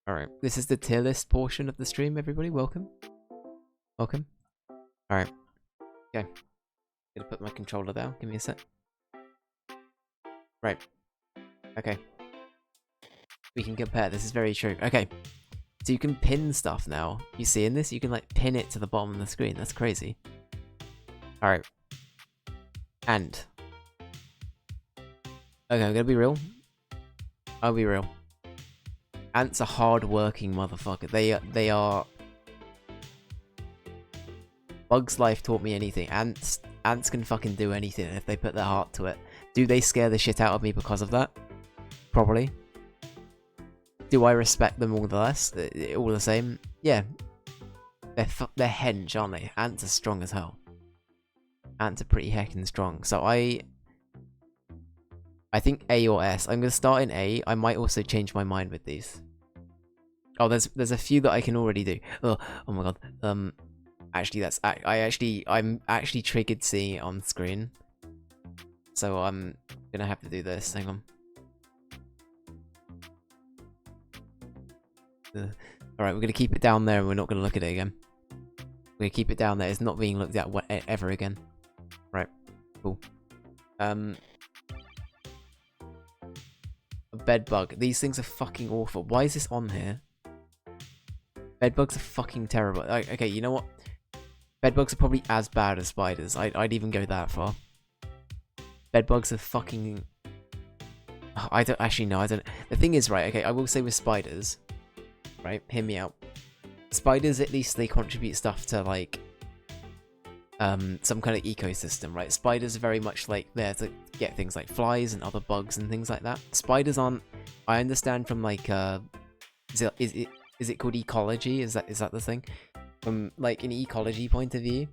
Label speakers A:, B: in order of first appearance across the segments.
A: Alright, this is the tier list portion of the stream, everybody. Welcome. Welcome. Alright. Okay. Gonna put my controller down. Give me a sec. Right. Okay. We can compare. This is very true. Okay. So you can pin stuff now. You see in this? You can like pin it to the bottom of the screen. That's crazy. Alright. And. Okay, I'm gonna be real. I'll be real. Ants are hard-working motherfucker. They are... Bug's Life taught me anything. Ants can fucking do anything if they put their heart to it. Do they scare the shit out of me because of that? Probably. Do I respect them all the same? Yeah. They're hench, aren't they? Ants are strong as hell. Ants are pretty heckin' strong. So I think A or S. I'm gonna start in A. I might also change my mind with these. Oh, there's a few that I can already do. Oh my god. Actually, I'm actually triggered seeing it on screen. So I'm gonna have to do this. Hang on. Alright, we're gonna keep it down there and we're not gonna look at it again. We're gonna keep it down there. It's not being looked at ever again. Right. Cool. A bed bug. These things are fucking awful. Why is this on here? Bedbugs are fucking terrible. Okay, you know what? Bedbugs are probably as bad as spiders. I'd even go that far. Bedbugs are fucking... I don't... Actually, no, I don't... The thing is, right, okay, I will say with spiders... Right, hear me out. Spiders, at least, they contribute stuff to, like... some kind of ecosystem, right? Spiders are very much, like, there to get things like flies and other bugs and things like that. Spiders aren't... I understand from, like, Is it called ecology? Is that the thing? From like an ecology point of view,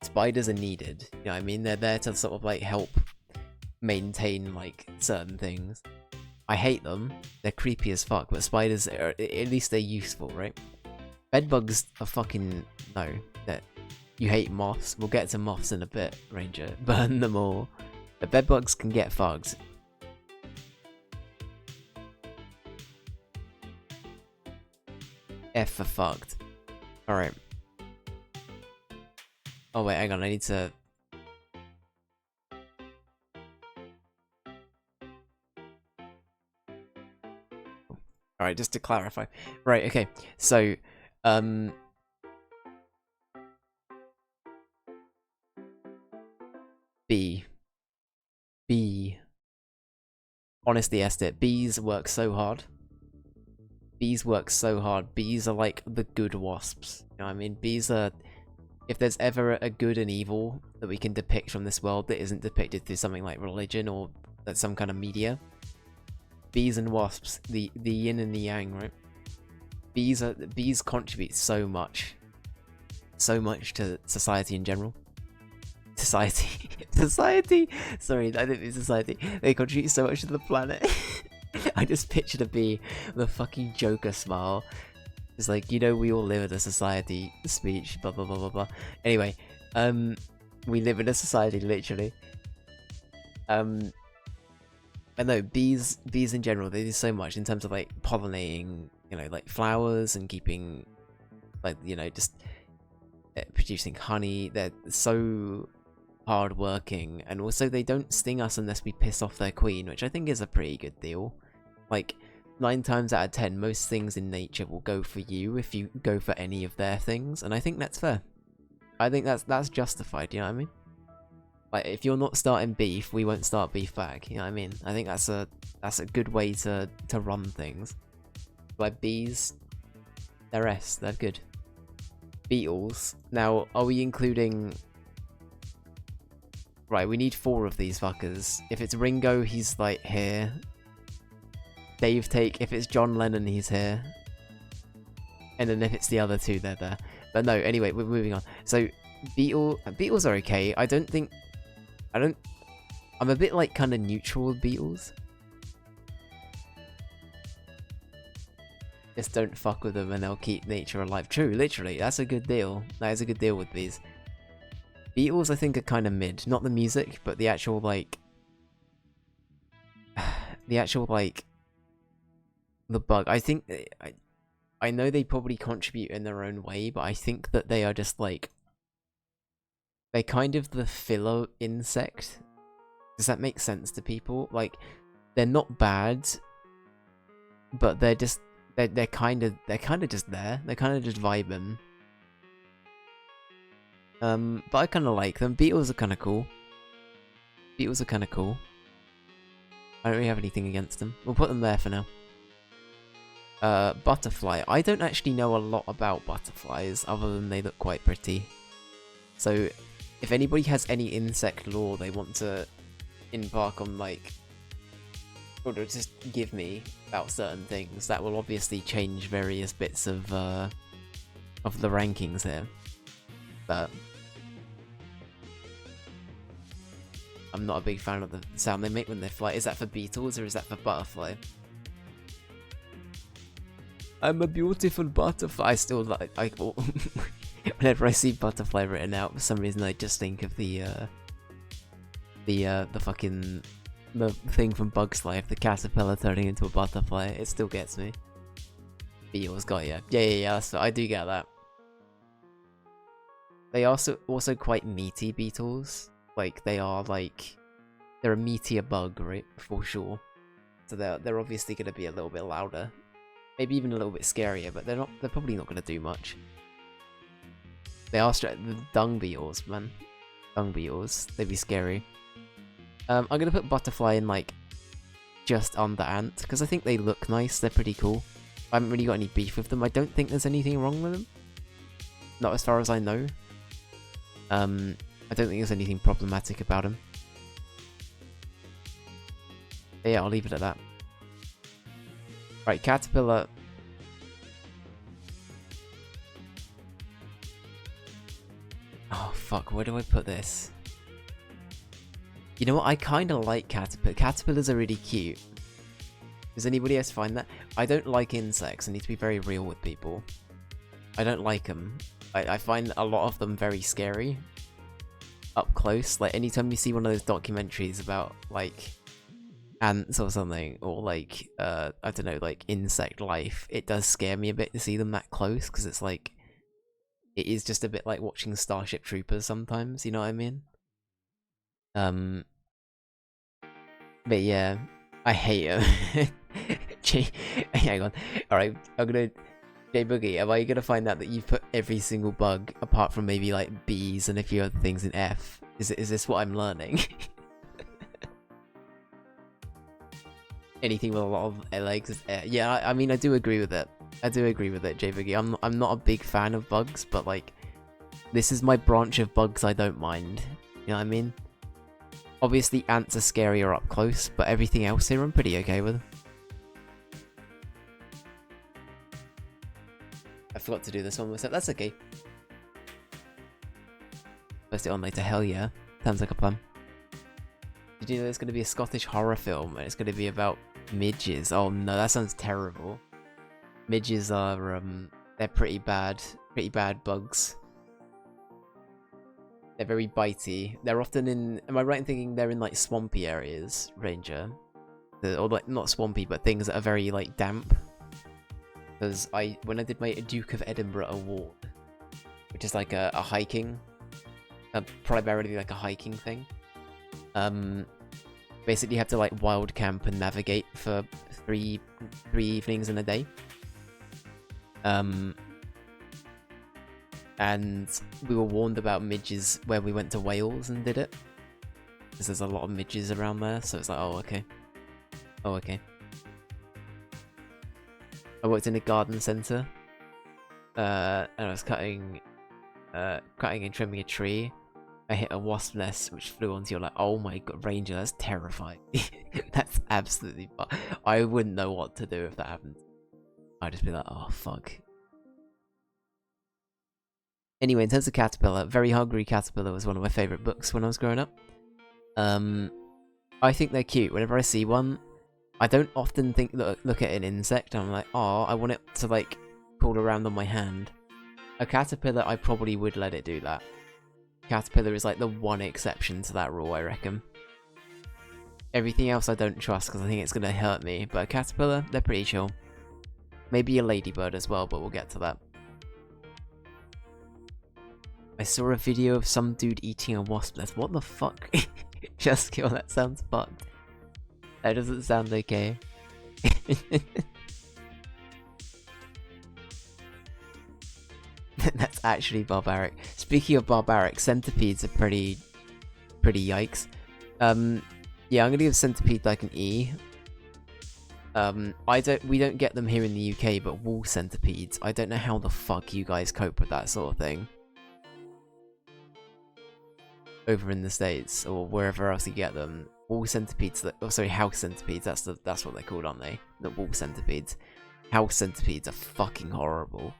A: spiders are needed. You know what I mean? They're there to sort of like help maintain like certain things. I hate them. They're creepy as fuck, but spiders are, at least they're useful, right? Bedbugs are fucking no. That you hate moths. We'll get to moths in a bit, Ranger. Burn them all. The bedbugs can get fucked. F for fucked. Alright. Oh wait, hang on, I need to... Alright, just to clarify. Right, okay, so, B. Honestly, Esther, bees work so hard. Bees work so hard. Bees are like the good wasps. You know what I mean? Bees are... If there's ever a good and evil that we can depict from this world that isn't depicted through something like religion or some kind of media, bees and wasps, the yin and the yang, right? Bees contribute so much to society in general. Society. Sorry, I didn't mean society. They contribute so much to the planet. I just pictured a bee with a fucking Joker smile. It's like, you know, we all live in a society speech, blah blah blah blah blah. Anyway, we live in a society, literally. I know, bees in general, they do so much in terms of like pollinating, you know, like flowers and keeping, like, you know, just producing honey. They're so hard working, and also they don't sting us unless we piss off their queen, which I think is a pretty good deal. Like 9 times out of 10, most things in nature will go for you if you go for any of their things, and I think that's fair. I think that's justified, you know what I mean? Like, if you're not starting beef, we won't start beef back, you know what I mean? I think that's a good way to run things. Like bees, they're good. Beetles. Now, are we including... Right, we need 4 of these fuckers. If it's Ringo, he's like here. Dave Take, if it's John Lennon, he's here. And then if it's the other 2, they're there. But no, anyway, we're moving on. So, beetles are okay. I'm a bit like kind of neutral with beetles. Just don't fuck with them and they'll keep nature alive. True, literally, that's a good deal. That is a good deal with bees. Beetles, I think, are kind of mid. Not the music, but the actual, like... the bug. I think I know they probably contribute in their own way, but I think that they are just like they're kind of the filler insect. Does that make sense to people? Like they're not bad, but they're just they're kind of just there. They're kind of just vibing. But I kind of like them. Beetles are kind of cool. Beetles are kind of cool. I don't really have anything against them. We'll put them there for now. Butterfly. I don't actually know a lot about butterflies, other than they look quite pretty. So, if anybody has any insect lore they want to embark on, like, or to just give me about certain things, that will obviously change various bits of the rankings here. But I'm not a big fan of the sound they make when they fly. Is that for beetles or is that for butterfly? I'm a beautiful butterfly. I still like whenever I see butterfly written out, for some reason I just think of the fucking the thing from Bug's Life, the caterpillar turning into a butterfly. It still gets me. Beetles got ya. Yeah. I do get that. They are also quite meaty beetles. Like they're a meatier bug, right? For sure. So they're obviously gonna be a little bit louder. Maybe even a little bit scarier, but they're probably not gonna do much. They are the dung beetles, man. Dung beetles. They'd be scary. I'm gonna put butterfly in like just under ant, because I think they look nice, they're pretty cool. I haven't really got any beef with them. I don't think there's anything wrong with them. Not as far as I know. I don't think there's anything problematic about them. But yeah, I'll leave it at that. Right, caterpillar. Oh fuck, where do I put this? You know what, I kinda like caterpillar. Caterpillars are really cute. Does anybody else find that? I don't like insects, I need to be very real with people. I don't like them. I find a lot of them very scary. Up close, like anytime you see one of those documentaries about like ants or something, or like I don't know, like insect life, it does scare me a bit to see them that close, because it's like it is just a bit like watching Starship Troopers sometimes, you know what I mean? But yeah, I hate them. Hang on. Alright, I'm gonna J Boogie, am I gonna find out that you've put every single bug, apart from maybe like bees and a few other things, in F? Is this what I'm learning? Anything with a lot of legs is F. Yeah, I mean I do agree with it. I do agree with it, J Boogie. I'm not a big fan of bugs, but like this is my branch of bugs I don't mind. You know what I mean? Obviously ants are scarier up close, but everything else here I'm pretty okay with. I forgot to do this one myself. That's okay. Post it on later. Hell yeah. Sounds like a plan. Did you know there's going to be a Scottish horror film and it's going to be about midges? Oh no, that sounds terrible. Midges are they're pretty bad bugs. They're very bitey. They're often in. Am I right in thinking they're in like swampy areas, Ranger? Or like not swampy, but things that are very like damp. Because when I did my Duke of Edinburgh award, which is like a hiking, primarily like a hiking thing. Basically you have to like wild camp and navigate for three evenings in a day. And we were warned about midges when we went to Wales and did it, because there's a lot of midges around there. So it's like, oh okay, oh okay. I worked in a garden centre, and I was cutting and trimming a tree. I hit a wasp nest which flew onto you. Like, oh my god, Ranger, that's terrifying. That's absolutely fun. I wouldn't know what to do if that happened. I'd just be like, oh fuck. Anyway, in terms of Caterpillar, Very Hungry Caterpillar was one of my favourite books when I was growing up. I think they're cute. Whenever I see one, I don't often look at an insect and I'm like, oh, I want it to like crawl around on my hand. A caterpillar, I probably would let it do that. Caterpillar is like the one exception to that rule, I reckon. Everything else I don't trust because I think it's going to hurt me, but a caterpillar, they're pretty chill. Maybe a ladybird as well, but we'll get to that. I saw a video of some dude eating a wasp nest. What the fuck? Just kill, that sounds fucked. That doesn't sound okay. That's actually barbaric. Speaking of barbaric, centipedes are pretty yikes. Yeah, I'm gonna give centipede like an E. We don't get them here in the UK, but wall centipedes, I don't know how the fuck you guys cope with that sort of thing. Over in the States, or wherever else you get them. Wall centipedes, house centipedes, that's what they're called, aren't they? The wall centipedes. House centipedes are fucking horrible.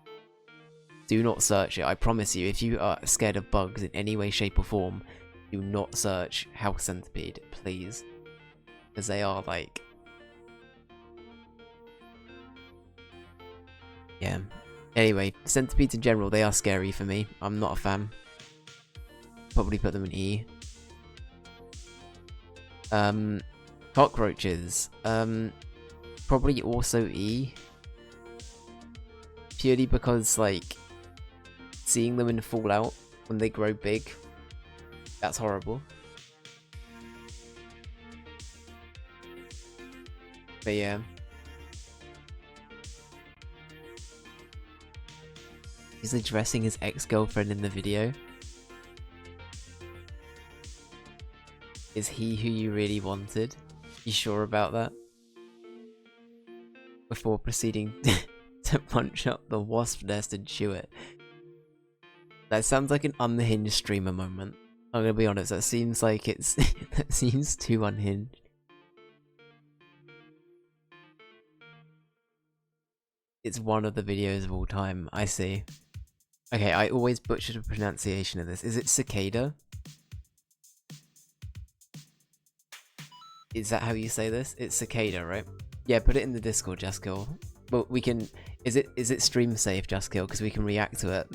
A: Do not search it, I promise you, if you are scared of bugs in any way, shape or form, do not search house centipede, please. Because they are like... Yeah. Anyway, centipedes in general, they are scary for me. I'm not a fan. Probably put them in E. Cockroaches. Probably also E. Purely because, like, seeing them in Fallout when they grow big, that's horrible. But yeah. He's addressing his ex-girlfriend in the video. Is he who you really wanted? You sure about that? Before proceeding to punch up the wasp nest and chew it. That sounds like an unhinged streamer moment. I'm gonna be honest, that seems like it's... that seems too unhinged. It's one of the videos of all time, I see. Okay, I always butcher the pronunciation of this. Is it cicada? Is that how you say this? It's cicada, right? Yeah, put it in the Discord, Justkill. But we can... Is it stream safe, Justkill? Because we can react to it.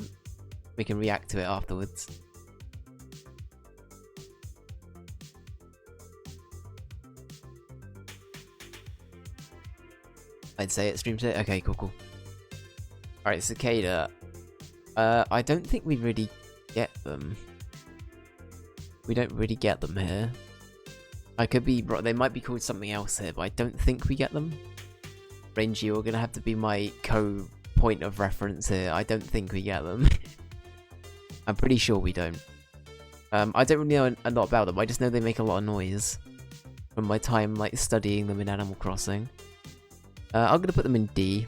A: We can react to it afterwards. I'd say it stream safe. Okay, cool. Alright, cicada. I don't think we really get them. We don't really get them here. I could be... They might be called something else here, but I don't think we get them. Rangy, you're gonna have to be my point of reference here. I don't think we get them. I'm pretty sure we don't. I don't really know a lot about them. I just know they make a lot of noise. From my time, like, studying them in Animal Crossing. I'm gonna put them in D.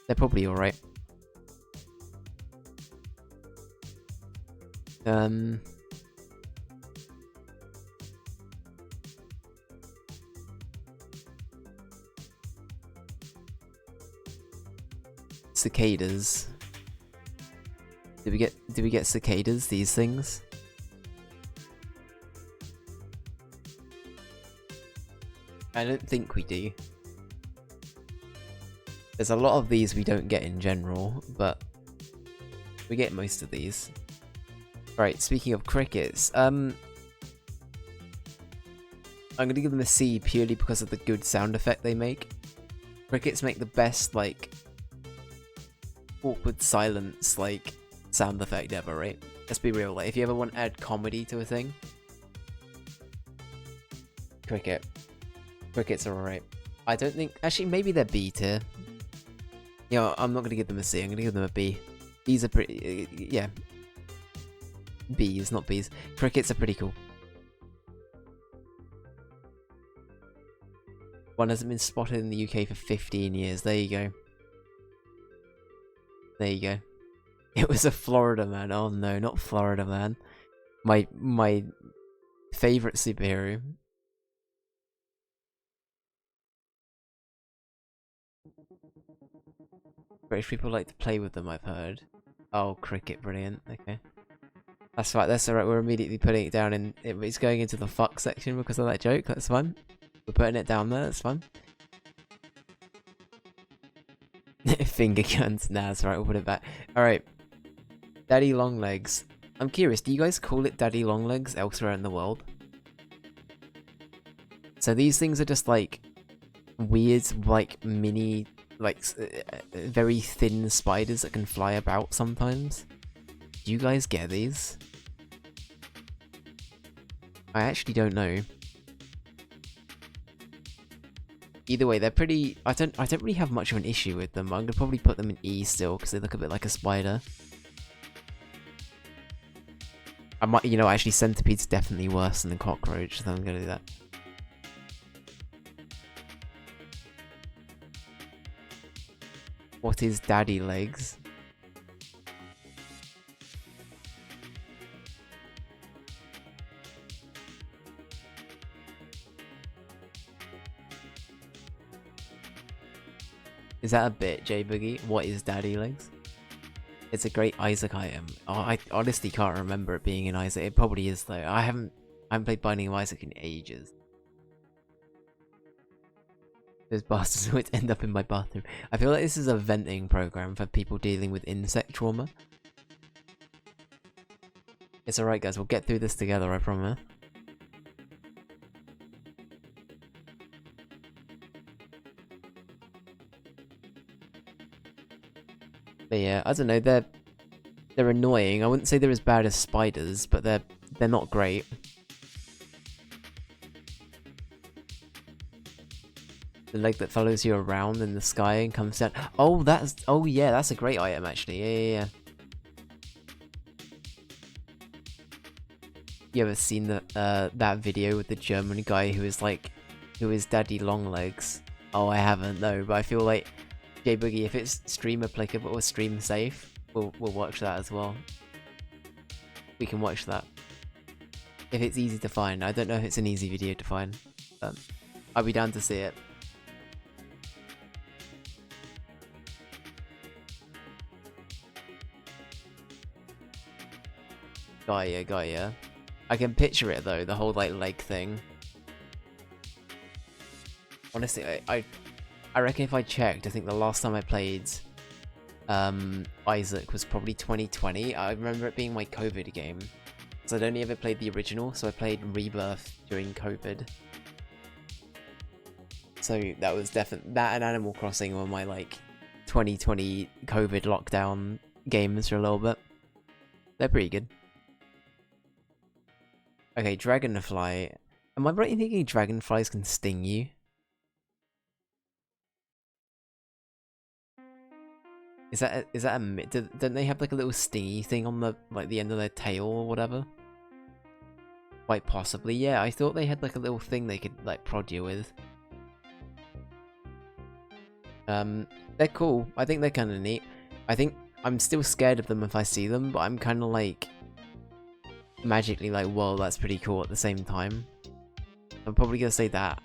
A: They're probably alright. Cicadas. Did we get cicadas, these things? I don't think we do. There's a lot of these we don't get in general, but we get most of these. Right, speaking of crickets, I'm gonna give them a C purely because of the good sound effect they make. Crickets make the best, like, awkward silence, like, sound effect ever, right? Let's be real, like, if you ever want to add comedy to a thing, crickets are alright. I don't think... Actually, maybe they're B tier. Yeah, I'm not gonna give them a C, I'm gonna give them a B. These are pretty... yeah. B's, not B's. Crickets are pretty cool. One hasn't been spotted in the UK for 15 years. There you go. There you go. It was a Florida man. Oh no, not Florida man. My favourite superhero. British people like to play with them, I've heard. Oh, cricket, brilliant. Okay. That's right, that's alright, we're immediately putting it down in... It's going into the fuck section because of that joke, that's fine. We're putting it down there, that's fine. Finger guns, nah, that's right, we'll put it back. Alright. Daddy Longlegs. I'm curious, do you guys call it Daddy Longlegs elsewhere in the world? So these things are just like... weird, like, mini like very thin spiders that can fly about sometimes. Do you guys get these? I actually don't know. Either way, they're pretty. I don't really have much of an issue with them. I'm gonna probably put them in E still because they look a bit like a spider. I might, you know, actually centipede's definitely worse than the cockroach, so I'm gonna do that. What is daddy legs? Is that a bit, J-Boogie? What is daddy legs? It's a great Isaac item. Oh, I honestly can't remember it being in Isaac. It probably is though. I haven't played Binding of Isaac in ages. Those bastards always end up in my bathroom. I feel like this is a venting program for people dealing with insect trauma. It's alright guys, we'll get through this together, I promise. But yeah, I don't know, they're annoying. I wouldn't say they're as bad as spiders, but they're not great. The leg that follows you around in the sky and comes down. Oh, oh yeah, that's a great item actually. Yeah. You ever seen that video with the German guy who is Daddy Longlegs? Oh, I haven't, no, but I feel like J-Boogie, if it's stream applicable or stream safe, we'll watch that as well. We can watch that. If it's easy to find. I don't know if it's an easy video to find, but I'll be down to see it. Gaia. I can picture it though, the whole like leg thing. Honestly, I reckon if I checked, I think the last time I played Isaac was probably 2020. I remember it being my COVID game. So I'd only ever played the original, so I played Rebirth during COVID. So that was definitely that and Animal Crossing were my like 2020 COVID lockdown games for a little bit. They're pretty good. Okay, Dragonfly. Am I right in thinking dragonflies can sting you? Is that a myth? Don't they have like a little stingy thing on the the end of their tail or whatever? Quite possibly, yeah. I thought they had like a little thing they could like prod you with. They're cool. I think they're kind of neat. I think I'm still scared of them if I see them, but I'm kind of like magically like, whoa, that's pretty cool at the same time. I'm probably gonna say that.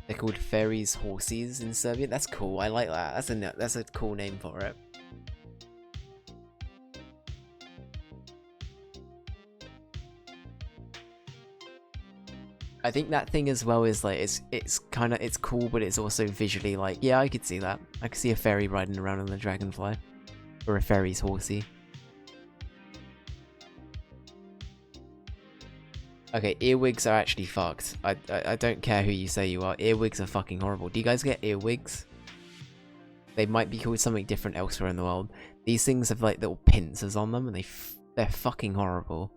A: They're called fairies horses in Serbian. That's cool. I like that. That's a cool name for it. I think that thing as well is like it's cool, but it's also visually like, yeah, I could see that. I could see a fairy riding around on a dragonfly, or a fairy's horsey. Okay, earwigs are actually fucked. I don't care who you say you are. Earwigs are fucking horrible. Do you guys get earwigs? They might be called something different elsewhere in the world. These things have like little pincers on them, and they're fucking horrible.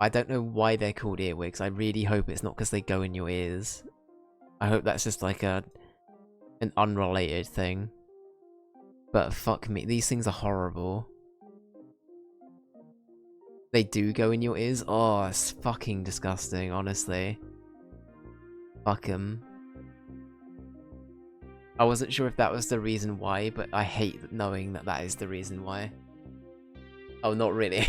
A: I don't know why they're called earwigs. I really hope it's not because they go in your ears. I hope that's just like an unrelated thing. But fuck me, these things are horrible. They do go in your ears? Oh, it's fucking disgusting, honestly. Fuck 'em. I wasn't sure if that was the reason why, but I hate knowing that that is the reason why. Oh, not really.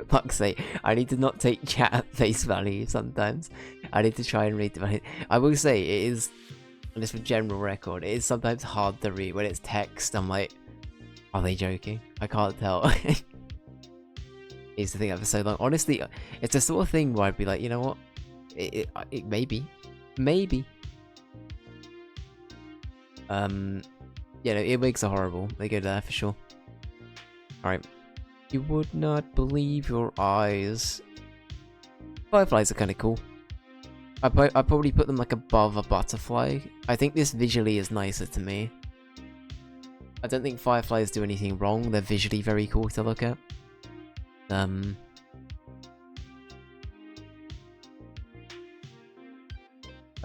A: Fuck's sake. I need to not take chat at face value sometimes. I need to try and read it. I will say, it is, just for general record, it is sometimes hard to read. When it's text, I'm like, are they joking? I can't tell. Is the thing after so long. Honestly, it's the sort of thing where I'd be like, you know what? It maybe. Yeah, no, earwigs are horrible. They go there for sure. Alright. You would not believe your eyes. Fireflies are kind of cool. I'd probably put them like above a butterfly. I think this visually is nicer to me. I don't think fireflies do anything wrong. They're visually very cool to look at. I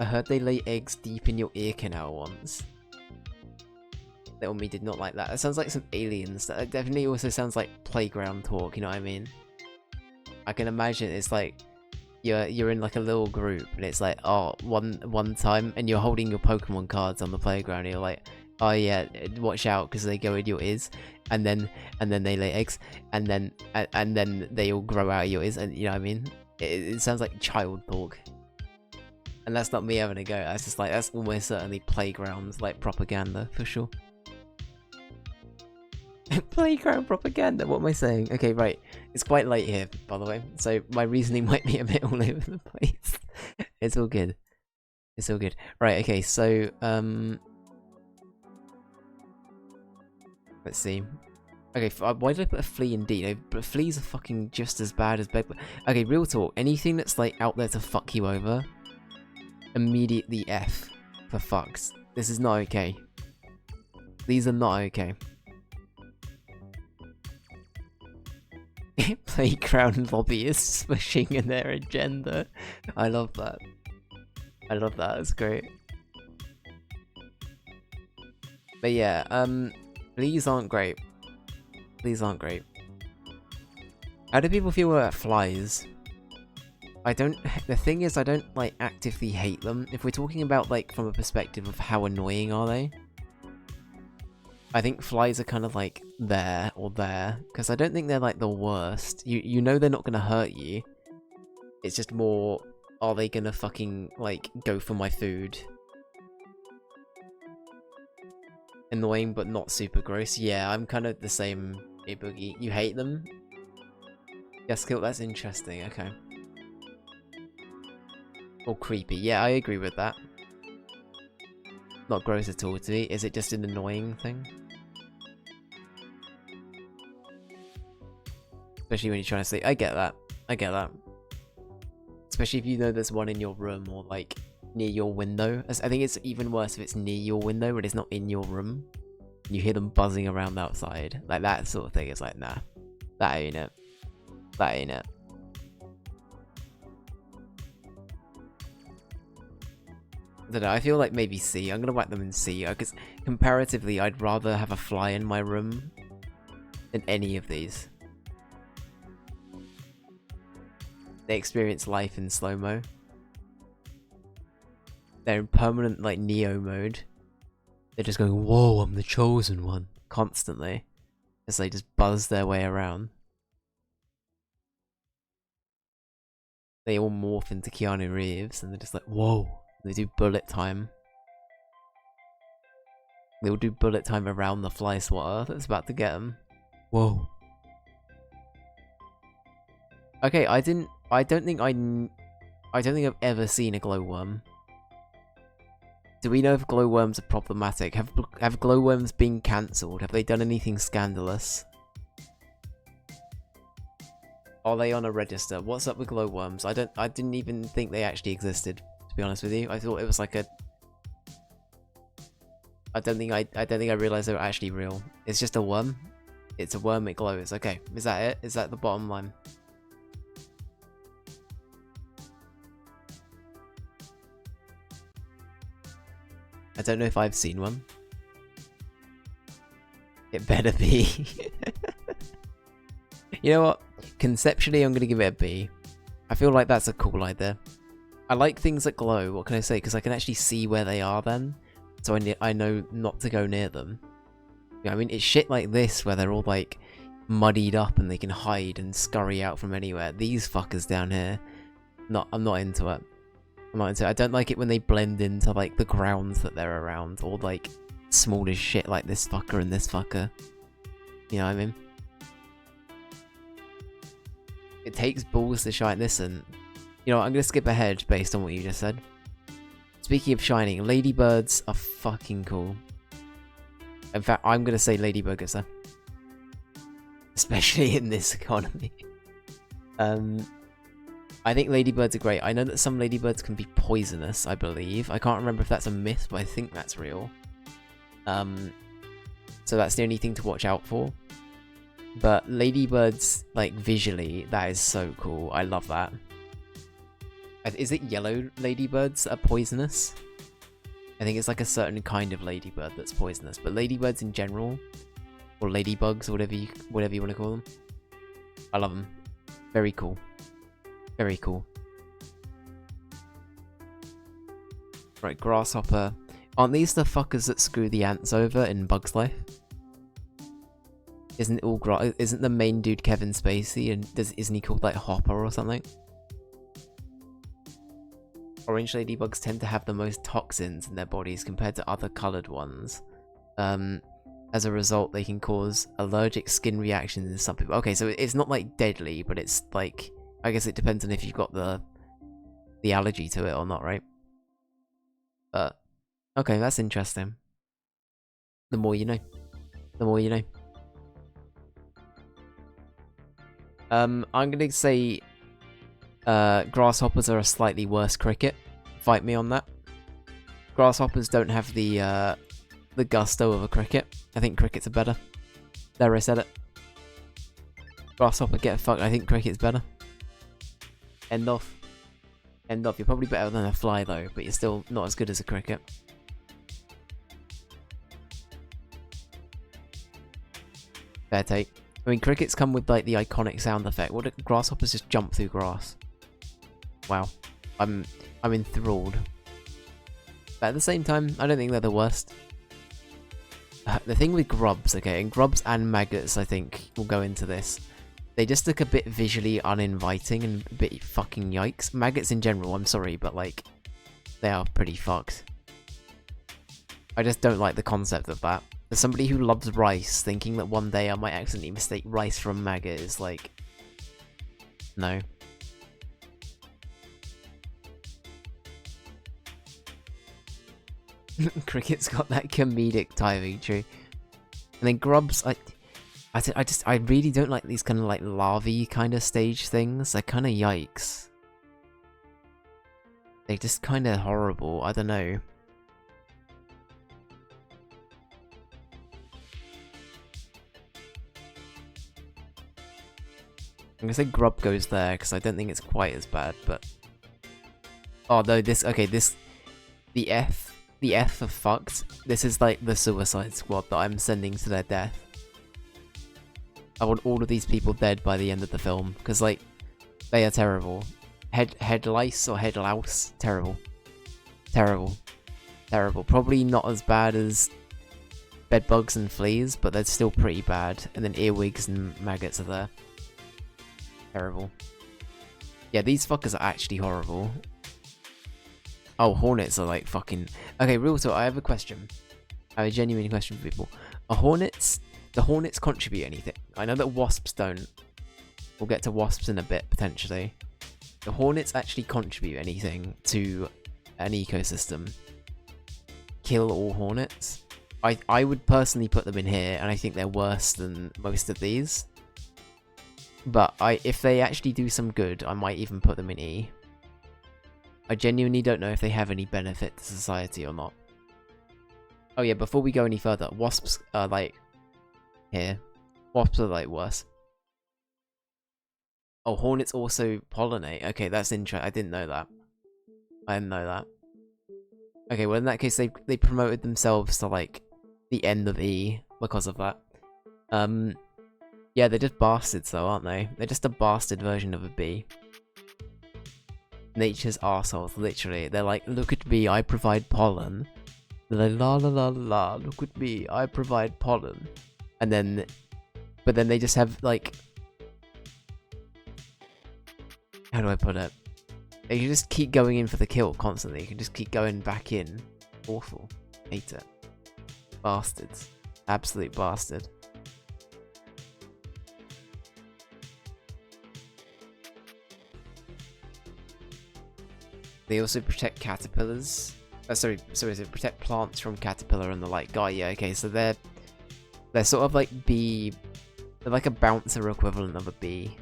A: heard they lay eggs deep in your ear canal once. Little me did not like that. That sounds like some aliens. That definitely also sounds like playground talk, you know what I mean? I can imagine it's like you're in like a little group and it's like, oh, one time, and you're holding your Pokemon cards on the playground and you're like, oh yeah, watch out because they go in your ears, and then they lay eggs, and then they all grow out of your ears, and you know what I mean? It sounds like child talk. And that's not me having a go. That's just like, that's almost certainly playground like propaganda for sure. Playground propaganda, what am I saying? Okay, right. It's quite late here, by the way, so my reasoning might be a bit all over the place. It's all good. It's all good. Right, okay, so, let's see. Okay, why did I put a flea indeed? But fleas are fucking just as bad as bed. Okay, real talk. Anything that's, like, out there to fuck you over, immediately F for fucks. This is not okay. These are not okay. Playground lobbyists pushing in their agenda. I love that. I love that. That's great. But yeah, fleas aren't great. Fleas aren't great. How do people feel about flies? The thing is, I don't, like, actively hate them. If we're talking about, like, from a perspective of how annoying are they, I think flies are kind of, like, there, because I don't think they're, like, the worst. You know they're not gonna hurt you. It's just more, are they gonna fucking, like, go for my food? Annoying, but not super gross. Yeah, I'm kind of the same, hey Boogie. You hate them? Yes, Kill, that's interesting, okay. Or creepy. Yeah, I agree with that. Not gross at all to me. Is it just an annoying thing? Especially when you're trying to sleep. I get that. I get that. Especially if you know there's one in your room or, like, near your window. I think it's even worse if it's near your window but it's not in your room. You hear them buzzing around outside. Like, that sort of thing is like, nah. That ain't it. That ain't it. I don't know, I feel like maybe C. I'm gonna whack them in C, because comparatively, I'd rather have a fly in my room than any of these. They experience life in slow-mo. They're in permanent, like, Neo mode. They're just going, whoa, I'm the chosen one, constantly. As they just buzz their way around. They all morph into Keanu Reeves, and they're just like, whoa. They do bullet time. They will do bullet time around the fly swatter that's about to get them. Whoa. Okay, I don't think I've ever seen a glowworm. Do we know if glowworms are problematic? Have glowworms been cancelled? Have they done anything scandalous? Are they on a register? What's up with glowworms? I didn't even think they actually existed. To be honest with you, I thought it was like a. I don't think I realized they were actually real. It's just a worm. It's a worm. It glows. Okay, is that it? Is that the bottom line? I don't know if I've seen one. It better be. You know what? Conceptually, I'm gonna give it a B. I feel like that's a cool idea. I like things that glow, what can I say? Because I can actually see where they are then. So I know not to go near them. You know, I mean, it's shit like this where they're all, like, muddied up and they can hide and scurry out from anywhere. These fuckers down here, I'm not into it. I'm not into it. I don't like it when they blend into, like, the grounds that they're around. Or, like, small as shit like this fucker and this fucker. You know what I mean? It takes balls to shine. Listen, you know what, I'm going to skip ahead based on what you just said. Speaking of shining, ladybirds are fucking cool. In fact, I'm going to say ladybird gets there. Especially in this economy. I think ladybirds are great. I know that some ladybirds can be poisonous, I believe. I can't remember if that's a myth, but I think that's real. So that's the only thing to watch out for. But ladybirds, like, visually, that is so cool. I love that. Is it yellow ladybirds that are poisonous? I think it's like a certain kind of ladybird that's poisonous. But ladybirds in general, or ladybugs, or whatever you want to call them, I love them. Very cool. Very cool. Right, grasshopper. Aren't these the fuckers that screw the ants over in Bug's Life? Isn't the main dude Kevin Spacey, and isn't he called like Hopper or something? Orange ladybugs tend to have the most toxins in their bodies compared to other coloured ones. As a result, they can cause allergic skin reactions in some people. Okay, so it's not like deadly, but it's like, I guess it depends on if you've got the allergy to it or not, right? But okay, that's interesting. The more you know. The more you know. I'm gonna say grasshoppers are a slightly worse cricket. Fight me on that. Grasshoppers don't have the gusto of a cricket. I think crickets are better. There, I said it. Grasshopper, get fucked. I think cricket's better. End off. End off. You're probably better than a fly though, but you're still not as good as a cricket. Fair take. I mean, crickets come with like the iconic sound effect. What do grasshoppers just jump through grass? Wow, I'm enthralled. But at the same time, I don't think they're the worst. The thing with grubs, okay, and grubs and maggots, I think, will go into this. They just look a bit visually uninviting and a bit fucking yikes. Maggots in general, I'm sorry, but like, they are pretty fucked. I just don't like the concept of that. As somebody who loves rice, thinking that one day I might accidentally mistake rice for a maggot is like... No. Cricket's got that comedic timing, true. And then grubs, I really don't like these kind of like larvae kind of stage things. They're kind of yikes. They're just kind of horrible, I don't know. I'm gonna say grub goes there because I don't think it's quite as bad, but... Oh no, the F for fucked. This is like the Suicide Squad that I'm sending to their death. I want all of these people dead by the end of the film, because like, they are terrible. Head lice or head louse, terrible. Terrible. Terrible. Probably not as bad as bedbugs and fleas, but they're still pretty bad. And then earwigs and maggots are there. Terrible. Yeah, these fuckers are actually horrible. Oh, hornets are like fucking... Okay, real talk, I have a question. I have a genuine question for people. Do hornets contribute anything? I know that wasps don't. We'll get to wasps in a bit, potentially. Do hornets actually contribute anything to an ecosystem? Kill all hornets? I would personally put them in here, and I think they're worse than most of these. But if they actually do some good, I might even put them in E. I genuinely don't know if they have any benefit to society or not. Oh yeah, before we go any further, wasps are like... Here. Wasps are like worse. Oh, hornets also pollinate. Okay, that's interesting. I didn't know that. I didn't know that. Okay, well in that case, they promoted themselves to like the end of E because of that. Yeah, they're just bastards though, aren't they? They're just a bastard version of a bee. Nature's arseholes, literally. They're like, look at me, I provide pollen. They're like, la la la la, look at me, I provide pollen. And then, but then they just have like, how do I put it? They can just keep going in for the kill constantly. You can just keep going back in. Awful. Hate it. Bastards. Absolute bastard. They also protect caterpillars. Sorry, they protect plants from caterpillar and the like. God, yeah, okay, so they're sort of like bee... They're like a bouncer equivalent of a bee.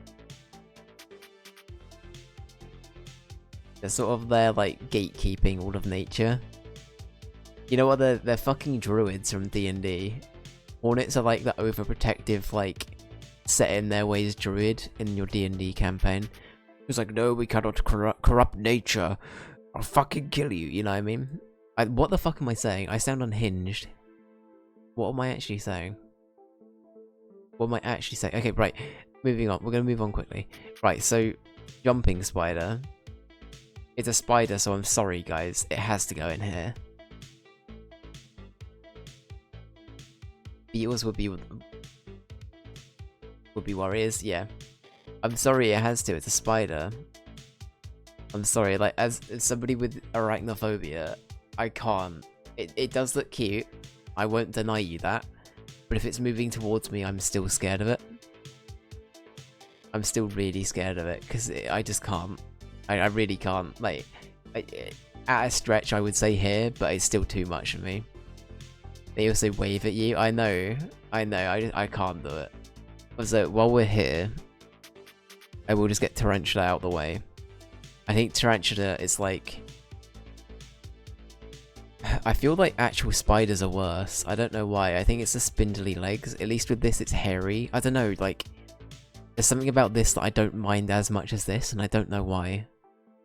A: They're sort of there, like, gatekeeping all of nature. You know what? They're fucking druids from D&D. Hornets are like the overprotective, like, set in their ways druid in your D&D campaign. It's like, no, we cannot corrupt nature. I'll fucking kill you, you know what I mean? What the fuck am I saying? I sound unhinged. What am I actually saying? What am I actually saying? Okay, right. Moving on. We're going to move on quickly. Right, so, jumping spider. It's a spider, so I'm sorry, guys. It has to go in here. Beetles would be warriors, yeah. I'm sorry, it has to. It's a spider. I'm sorry, like, as somebody with arachnophobia, I can't. It does look cute. I won't deny you that. But if it's moving towards me, I'm still scared of it. I'm still really scared of it, because I just can't. I really can't. Like, at a stretch, I would say here, but it's still too much for me. They also wave at you. I know. I can't do it. So, while we're here, I will just get Tarantula out of the way. I think Tarantula is like... I feel like actual spiders are worse. I don't know why. I think it's the spindly legs. At least with this, it's hairy. I don't know, like... There's something about this that I don't mind as much as this, and I don't know why.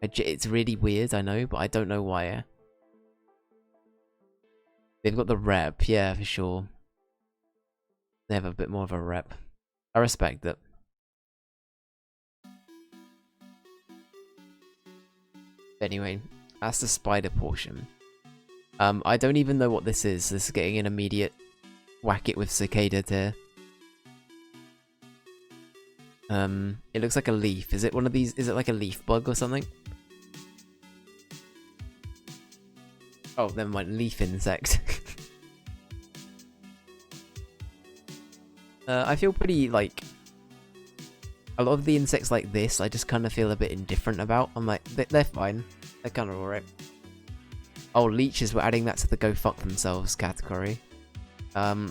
A: It's really weird, I know, but I don't know why. They've got the rep, yeah, for sure. They have a bit more of a rep. I respect it. Anyway, that's the spider portion. I don't even know what this is. This is getting an immediate whack it with cicada tier. It looks like a leaf. Is it one of these? Is it like a leaf bug or something? Oh, never mind. Leaf insect. I feel pretty, like... A lot of the insects like this, I just kind of feel a bit indifferent about. I'm like, they're fine. They're kind of alright. Oh, leeches, we're adding that to the go fuck themselves category.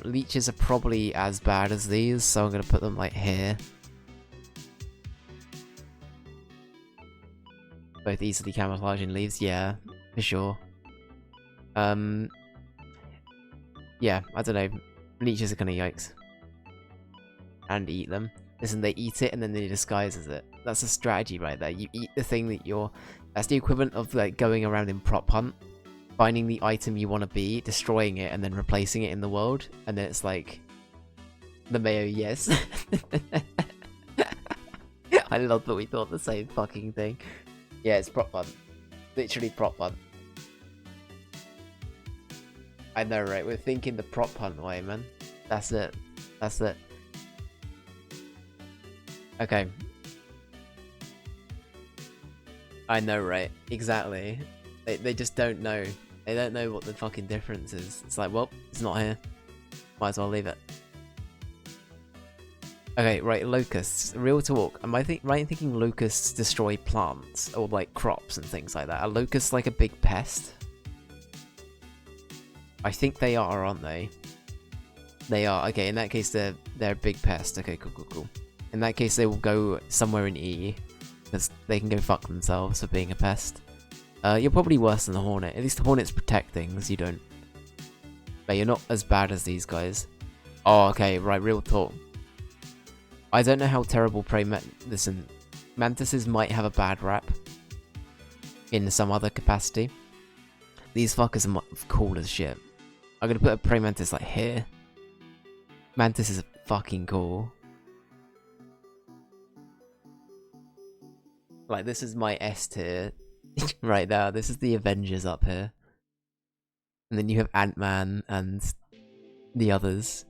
A: Leeches are probably as bad as these, so I'm going to put them, like, here. Both easily camouflaging leaves, yeah, for sure. Yeah, I don't know. Leeches are kind of yikes. And eat them. Listen, they eat it and then they disguise as it. That's a strategy right there. You eat the thing that you're... That's the equivalent of, like, going around in prop hunt, finding the item you want to be, destroying it, and then replacing it in the world. And then it's like... The mayo, yes. I love that we thought the same fucking thing. Yeah, it's prop hunt. Literally prop hunt. I know, right? We're thinking the prop hunt way, man. That's it. That's it. Okay. I know, right? Exactly. They just don't know. They don't know what the fucking difference is. It's like, well, it's not here. Might as well leave it. Okay, right, locusts. Real talk. Am I right in thinking locusts destroy plants? Or, like, crops and things like that? Are locusts, like, a big pest? I think they are, aren't they? They are. Okay, in that case, they're a big pest. Okay, cool. In that case, they will go somewhere in E. Because they can go fuck themselves for being a pest. You're probably worse than the hornet. At least the hornets protect things, you don't. But you're not as bad as these guys. Oh, okay, right, real talk. I don't know how terrible listen, mantises might have a bad rap. In some other capacity. These fuckers are cool as shit. I'm gonna put a praying mantis, like, here. Mantis is fucking cool. Like, this is my S tier. Right now, this is the Avengers up here. And then you have Ant-Man and the others.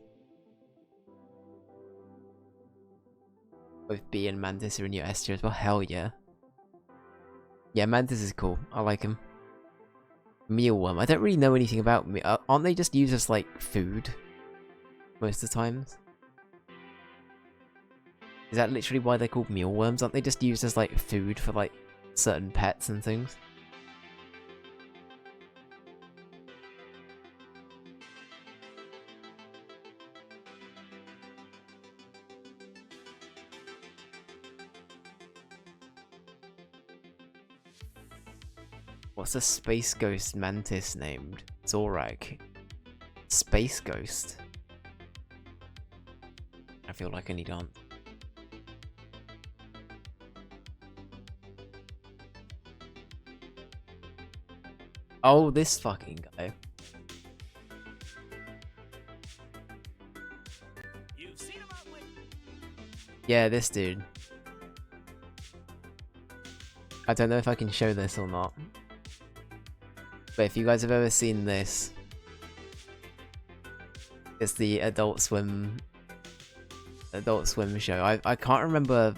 A: Both B and Mantis are in your S tier as well. Hell yeah. Yeah, Mantis is cool. I like him. Mealworm. I don't really know anything about me. Aren't they just used as, like, food? Most of the times? Is that literally why they're called mealworms? Aren't they just used as, like, food for, like, certain pets and things? What's a space ghost mantis named? Zorak. Space ghost? I feel like I need on. Oh, this fucking guy. Yeah, this dude. I don't know if I can show this or not. But if you guys have ever seen this, it's the Adult Swim show. I can't remember.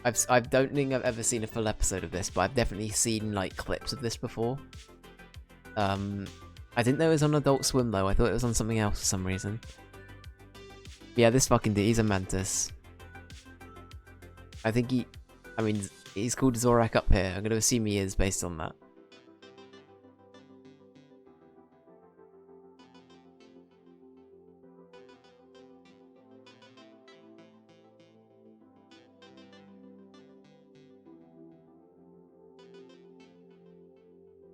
A: I don't think I've ever seen a full episode of this, but I've definitely seen like clips of this before. I didn't know it was on Adult Swim though. I thought it was on something else for some reason. Yeah, this fucking dude, he's a mantis. I think he's called Zorak up here. I'm gonna assume he is based on that.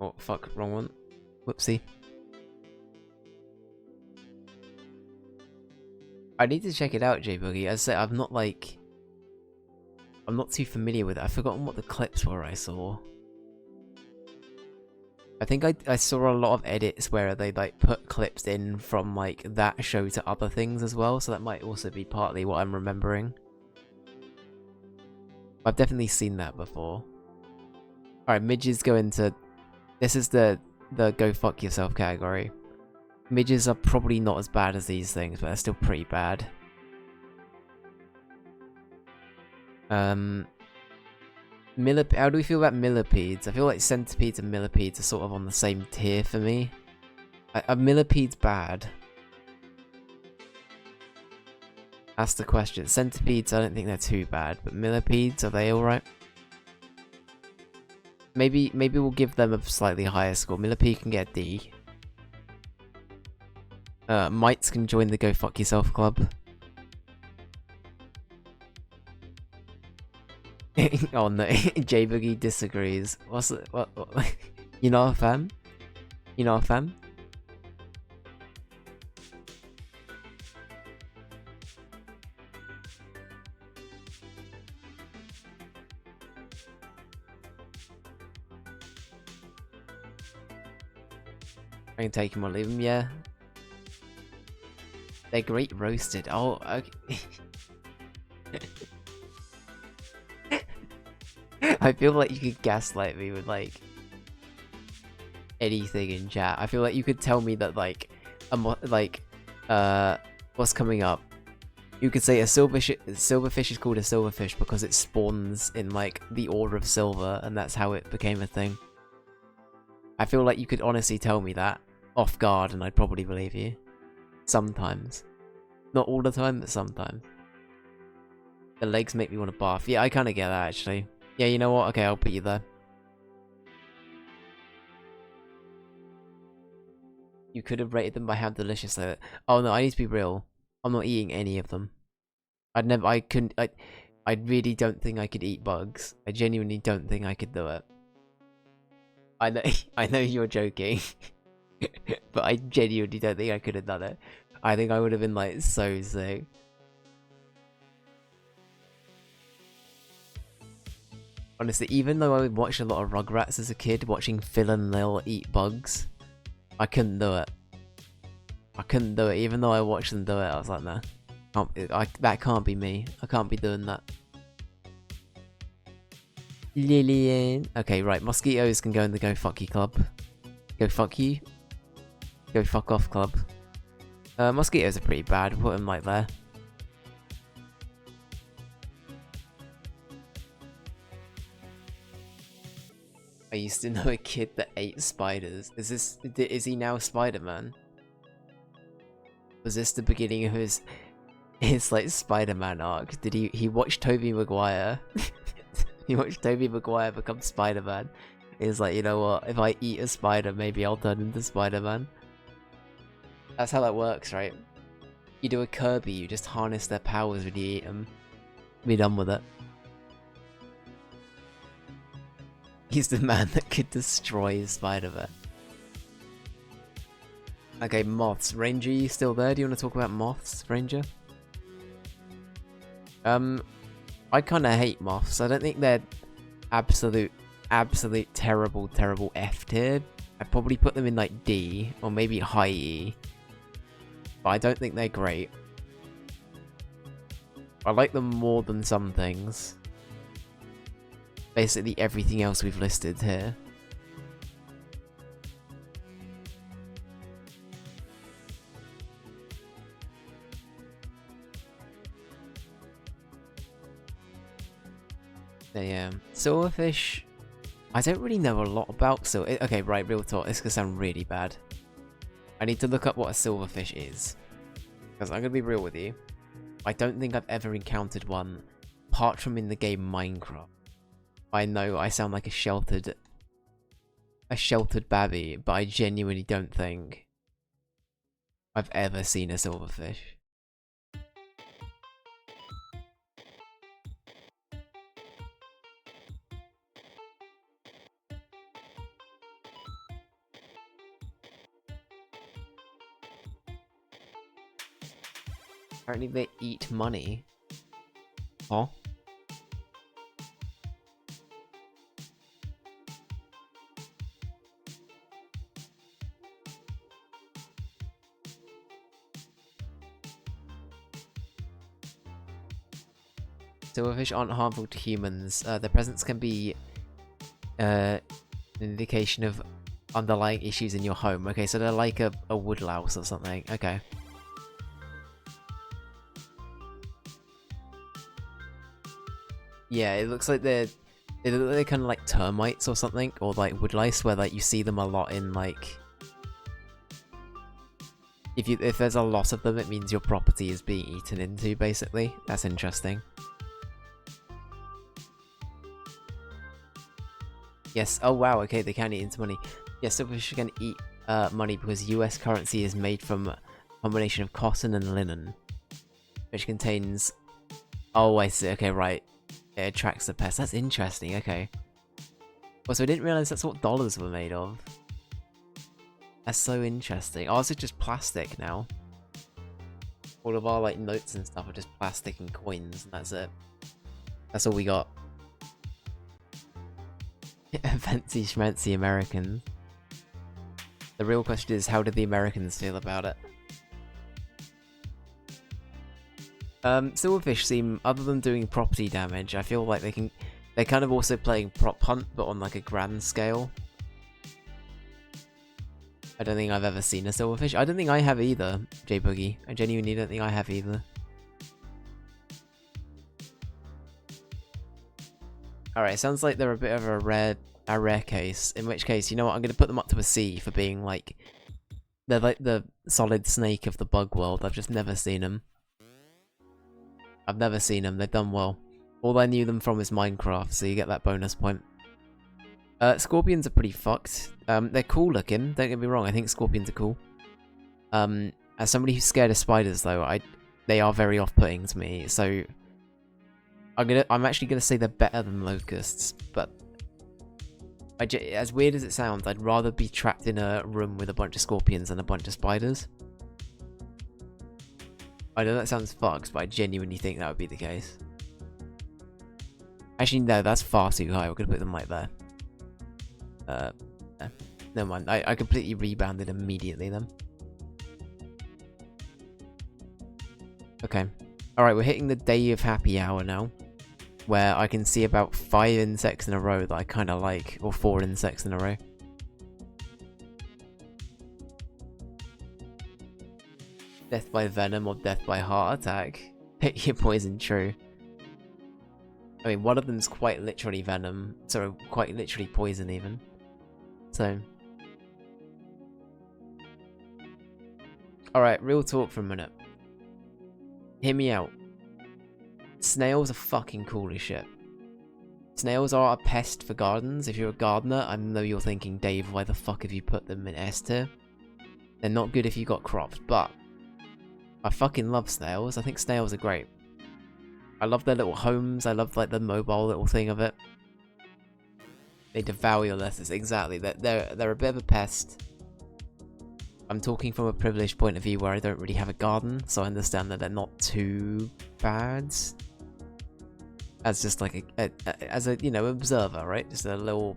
A: Oh, fuck, wrong one. Whoopsie. I need to check it out, J-Boogie. As I said, I'm not too familiar with it. I've forgotten what the clips were I saw. I think I saw a lot of edits where they like put clips in from like that show to other things as well, so that might also be partly what I'm remembering. I've definitely seen that before. Alright, midges go into... This is the go fuck yourself category. Midges are probably not as bad as these things, but they're still pretty bad. How do we feel about millipedes? I feel like centipedes and millipedes are sort of on the same tier for me. Are millipedes bad? That's the question. Centipedes, I don't think they're too bad, but millipedes, are they alright? Maybe we'll give them a slightly higher score. Millipede can get a D. Mites can join the Go Fuck Yourself club. Oh no, J-Boogie disagrees. What's it? What? You not a fan? You not a fan? I can take him or leave him, yeah. They're great roasted. Oh, okay. I feel like you could gaslight me with like anything in chat. I feel like you could tell me that like what's coming up. You could say a silverfish is called a silverfish because it spawns in like the order of silver, and that's how it became a thing. I feel like you could honestly tell me that off guard, and I'd probably believe you. Sometimes, not all the time, but sometimes. The legs make me want to barf. Yeah, I kind of get that actually. Yeah, you know what? Okay, I'll put you there. You could have rated them by how delicious they were. Oh no, I need to be real. I'm not eating any of them. I really don't think I could eat bugs. I genuinely don't think I could do it. I know you're joking. But I genuinely don't think I could have done it. I think I would have been like so sick. Honestly, even though I watched a lot of Rugrats as a kid, watching Phil and Lil eat bugs, I couldn't do it. I couldn't do it, even though I watched them do it. I was like, nah, that can't be me. I can't be doing that. Lillian. Okay, right. Mosquitoes can go in the Go Fuck You club. Go fuck you. Go fuck off club. Mosquitoes are pretty bad. Put them like there. I used to know a kid that ate spiders. Is he now Spider-Man? Was this the beginning of his like Spider-Man arc? Did he watched Tobey Maguire? He watched Tobey Maguire become Spider-Man. He was like, you know what? If I eat a spider, maybe I'll turn into Spider-Man. That's how that works, right? You do a Kirby, you just harness their powers when you eat them. Be done with it. He's the man that could destroy Spider-Man. Okay, moths. Ranger, you still there? Do you want to talk about moths, Ranger? I kind of hate moths. I don't think they're absolute terrible F tier. I'd probably put them in like D or maybe high E. But I don't think they're great. I like them more than some things. Basically everything else we've listed here. Yeah, silverfish. I don't really know a lot about okay, right, real talk. This could sound really bad. I need to look up what a silverfish is. Because I'm going to be real with you. I don't think I've ever encountered one, apart from in the game Minecraft. I know I sound like a sheltered babby, but I genuinely don't think I've ever seen a silverfish. Apparently they eat money. Huh? Silverfish aren't harmful to humans. Their presence can be an indication of underlying issues in your home. Okay, so they're like a woodlouse or something. Okay. Yeah, it looks like they're kind of like termites or something, or like woodlice, where like you see them a lot in like. If there's a lot of them, it means your property is being eaten into. Basically, that's interesting. Yes. Oh wow. Okay, they can eat into money. Yes, silverfish can eat money because U.S. currency is made from a combination of cotton and linen, which contains. Oh, I see. Okay, right. It attracts the pest. That's interesting, okay. Also, I didn't realize that's what dollars were made of. That's so interesting. Oh, it's just plastic now. All of our, like, notes and stuff are just plastic and coins, and that's it. That's all we got. Fancy schmancy Americans. The real question is, how did the Americans feel about it? Silverfish seem, other than doing property damage, I feel like they're kind of also playing prop hunt, but on like a grand scale. I don't think I've ever seen a silverfish. I don't think I have either, J-Boogie. I genuinely don't think I have either. Alright, sounds like they're a bit of a rare case, in which case, you know what, I'm going to put them up to a C for being like, they're like the solid snake of the bug world. I've just never seen them. I've never seen them, they've done well. All I knew them from is Minecraft, so you get that bonus point. Scorpions are pretty fucked. They're cool looking, don't get me wrong, I think scorpions are cool. As somebody who's scared of spiders though, they are very off-putting to me, so... I'm actually gonna say they're better than locusts, but... as weird as it sounds, I'd rather be trapped in a room with a bunch of scorpions than a bunch of spiders. I know that sounds fucked, but I genuinely think that would be the case. Actually, no, that's far too high. We're gonna put them like there. Never mind. I completely rebounded immediately then. Okay. Alright, we're hitting the day of happy hour now. Where I can see about 5 insects in a row that I kind of like. Or 4 insects in a row. Death by venom or death by heart attack. Pick your poison, true. I mean, one of them's quite literally venom. So, quite literally poison even. So. Alright, real talk for a minute. Hear me out. Snails are fucking cool as shit. Snails are a pest for gardens. If you're a gardener, I know you're thinking, Dave, why the fuck have you put them in S tier? They're not good if you got crops, but I fucking love snails. I think snails are great. I love their little homes. I love like the mobile little thing of it. They devour your lettuce. Exactly. They're a bit of a pest. I'm talking from a privileged point of view where I don't really have a garden, so I understand that they're not too bad. As just like as a observer, right? Just a little.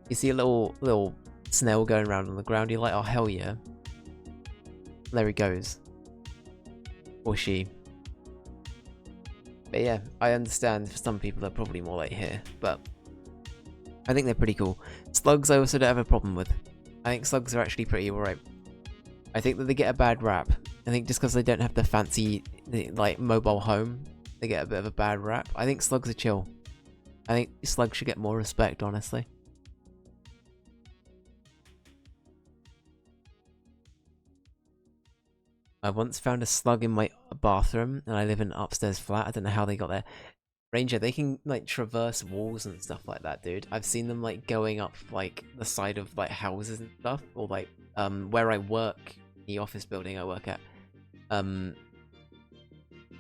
A: You see a little snail going around on the ground. You're like, oh hell yeah. There he goes. Or she. But yeah, I understand for some people they're probably more like here, but I think they're pretty cool. Slugs I also don't have a problem with. I think slugs are actually pretty alright. I think that they get a bad rap. I think just because they don't have the fancy, like, mobile home, they get a bit of a bad rap. I think slugs are chill. I think slugs should get more respect, honestly. I once found a slug in my bathroom, and I live in an upstairs flat. I don't know how they got there. Ranger, they can, like, traverse walls and stuff like that, dude. I've seen them, like, going up, like, the side of, like, houses and stuff. Or, like, where I work, the office building I work at. When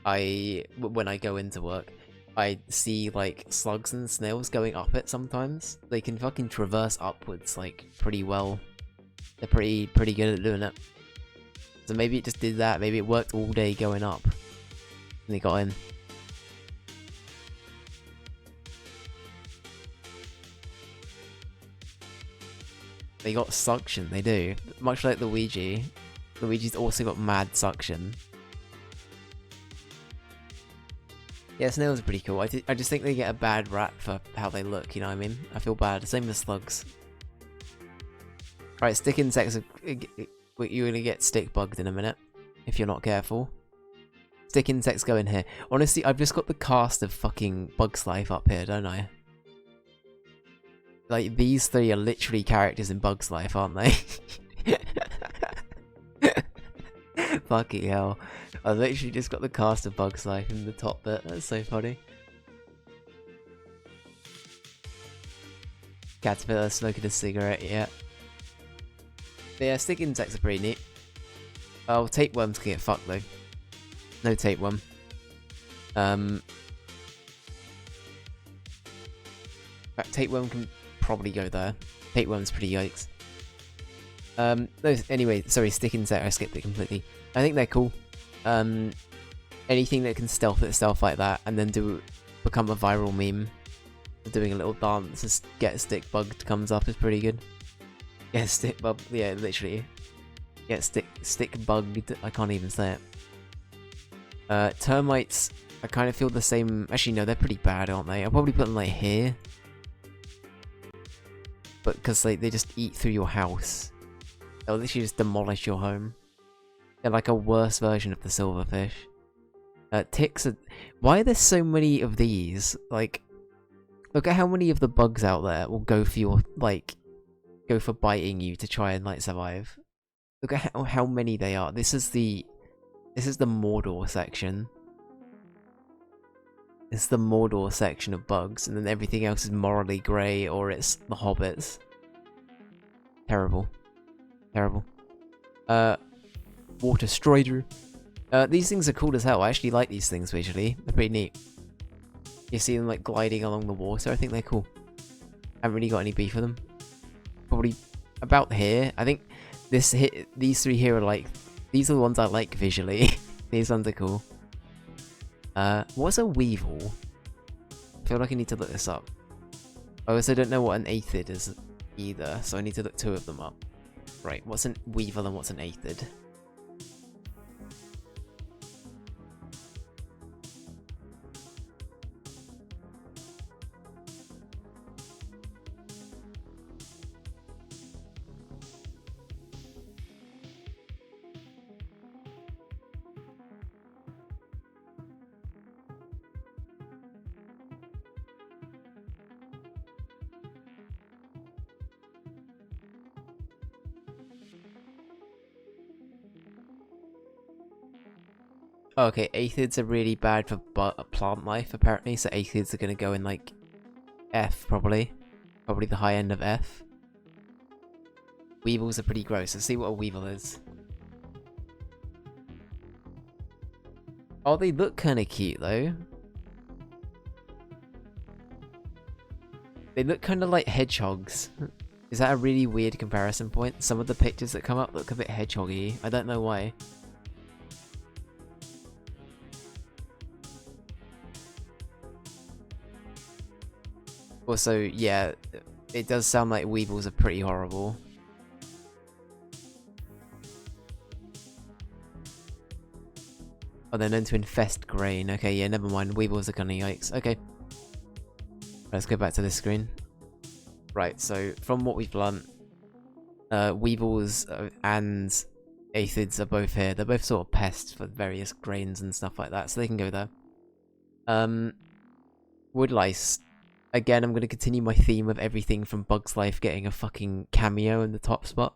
A: I go into work, I see, like, slugs and snails going up it sometimes. They can fucking traverse upwards, like, pretty well. They're pretty good at doing it. So maybe it just did that. Maybe it worked all day going up. And they got in. They got suction, they do. Much like Luigi. Luigi's also got mad suction. Yeah, snails are pretty cool. I just think they get a bad rap for how they look, you know what I mean? I feel bad. Same as slugs. Right, stick insects. You're gonna get stick bugged in a minute. If you're not careful. Stick insects go in here. Honestly, I've just got the cast of fucking Bugs Life up here, don't I? Like, these three are literally characters in Bugs Life, aren't they? Fucking hell. I literally just got the cast of Bugs Life in the top bit. That's so funny. Caterpillar smoking a cigarette, yeah. But yeah, stick insects are pretty neat. Oh, tapeworms can get fucked though. No tapeworm. In fact, tapeworm can probably go there. Tapeworm's pretty yikes. Anyway, sorry, stick insect, I skipped it completely. I think they're cool. Anything that can stealth itself like that and then become a viral meme. Doing a little dance as get stick bugged comes up is pretty good. Get stick bug, yeah, literally. Get stick bugged, I can't even say it. Termites, I kind of feel the same. Actually, no, they're pretty bad, aren't they? I'll probably put them like here. But because they just eat through your house. They'll literally just demolish your home. They're like a worse version of the silverfish. Ticks are... Why are there so many of these? Like, look at how many of the bugs out there will go for your, like, go for biting you to try and, like, survive. Look at how many they are. This is the Mordor section. It's the Mordor section of bugs, and then everything else is morally grey, or it's the hobbits. Terrible. Terrible. Water strider. These things are cool as hell. I actually like these things visually. They're pretty neat. You see them like gliding along the water. I think they're cool. I haven't really got any beef with them. Probably about here. I think these three here are like... These are the ones I like visually. These ones are cool. What's a weevil? I feel like I need to look this up. I also don't know what an aphid is either, so I need to look two of them up. Right, what's an weevil and what's an aphid? Okay, aphids are really bad for plant life, apparently, so aphids are gonna go in, like, F, probably. Probably the high end of F. Weevils are pretty gross. Let's see what a weevil is. Oh, they look kinda cute, though. They look kind of like hedgehogs. Is that a really weird comparison point? Some of the pictures that come up look a bit hedgehoggy. I don't know why. Also, yeah, it does sound like weevils are pretty horrible. Oh, they're known to infest grain. Okay, yeah, never mind. Weevils are kinda yikes. Okay. Let's go back to this screen. Right, so from what we've learnt, weevils and aphids are both here. They're both sort of pests for various grains and stuff like that, so they can go there. Woodlice. Again, I'm going to continue my theme of everything from Bugs Life getting a fucking cameo in the top spot.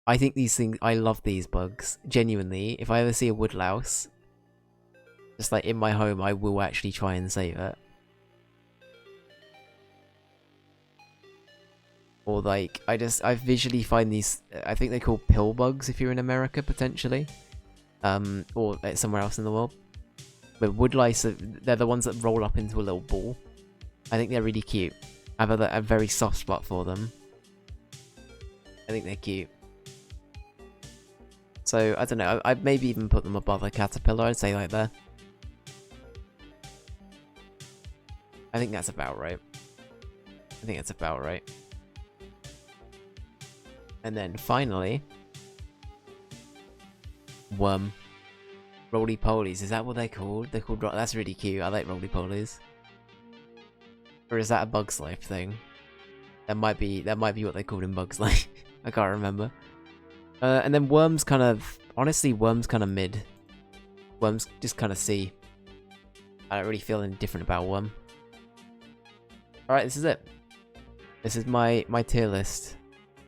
A: I think these things, I love these bugs. Genuinely, if I ever see a woodlouse, just like in my home, I will actually try and save it. Or like, I visually find these, I think they're called pill bugs if you're in America, potentially. Or somewhere else in the world. But woodlice, they're the ones that roll up into a little ball. I think they're really cute. I have a very soft spot for them. I think they're cute. So, I don't know, I'd maybe even put them above a caterpillar, I'd say like that. I think that's about right. I think that's about right. And then finally, worm. Roly-polies, is that what they're called? They're called, that's really cute, I like roly-polies. Or is that a Bugs Life thing? That might be what they called in Bugs Life. I can't remember. And then worms kind of, honestly, worms kind of mid. Worms just kind of C. I don't really feel any different about worm. Alright, this is it. This is my tier list.